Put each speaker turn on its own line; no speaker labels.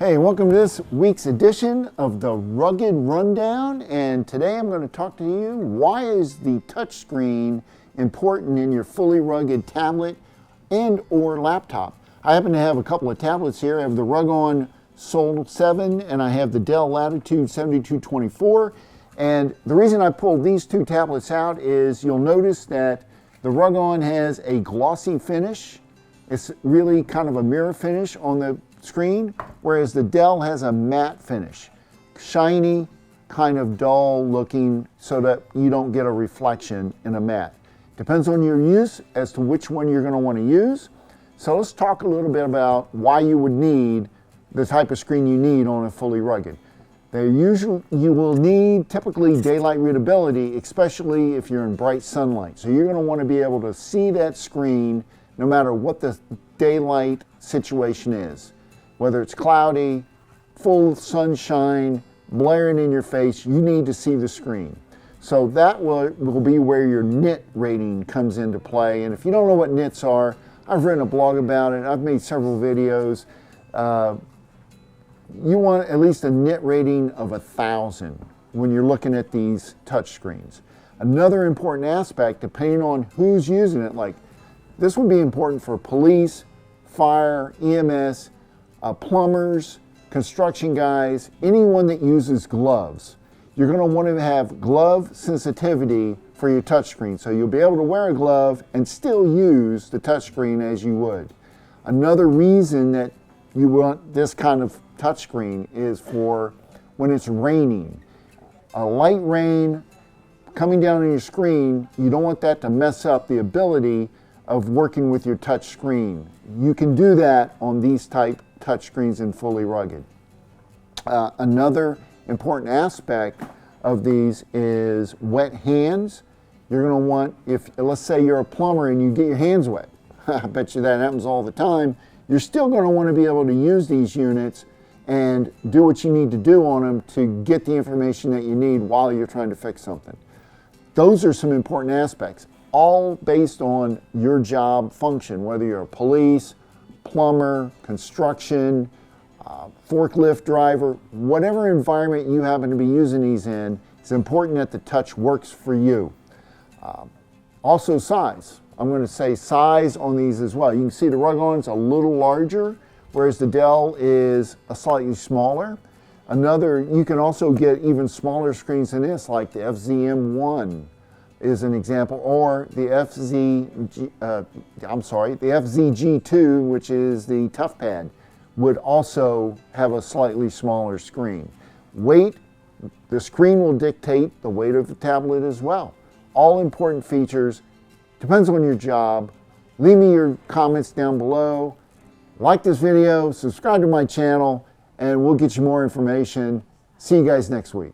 Hey, welcome to this week's edition of the Rugged Rundown, and today I'm going to talk to you, why is the touchscreen important in your fully rugged tablet and or laptop? I happen to have a couple of tablets here. I have the Rugon Sol 7 and I have the Dell Latitude 7224, and the reason I pulled these two tablets out is you'll notice that the Rugon has a glossy finish. It's really kind of a mirror finish on the screen, whereas the Dell has a matte finish. Shiny, kind of dull looking, so that you don't get a reflection in a matte. Depends on your use as to which one you're going to want to use. So let's talk a little bit about why you would need the type of screen you need on a fully rugged. You will need typically daylight readability, especially if you're in bright sunlight. So you're going to want to be able to see that screen no matter what the daylight situation is. Whether it's cloudy, full sunshine, blaring in your face, you need to see the screen. So that will be where your nit rating comes into play. And if you don't know what nits are, I've written a blog about it. I've made several videos. You want at least a nit rating of 1,000 when you're looking at these touch screens. Another important aspect, depending on who's using it, like this would be important for police, fire, EMS, plumbers, construction guys, anyone that uses gloves. You're going to want to have glove sensitivity for your touchscreen, so you'll be able to wear a glove and still use the touchscreen as you would. Another reason that you want this kind of touchscreen is for when it's raining. A light rain coming down on your screen, you don't want that to mess up the ability of working with your touch screen. You can do that on these type touch screens in fully rugged. Another important aspect of these is wet hands. You're going to want, if let's say you're a plumber and you get your hands wet, I bet you that happens all the time, you're still going to want to be able to use these units and do what you need to do on them to get the information that you need while you're trying to fix something. Those are some important aspects, all based on your job function, whether you're a police, plumber, construction, forklift driver, whatever environment you happen to be using these in, it's important that the touch works for you. Also size. I'm going to say size on these as well. You can see the Rugon's a little larger, whereas the Dell is a slightly smaller. You can also get even smaller screens than this, like the FZM1 is an example, or the FZG2, which is the ToughPad, would also have a slightly smaller screen. Weight, the screen will dictate the weight of the tablet as well. All important features, depends on your job. Leave me your comments down below. Like this video, subscribe to my channel, and we'll get you more information. See you guys next week.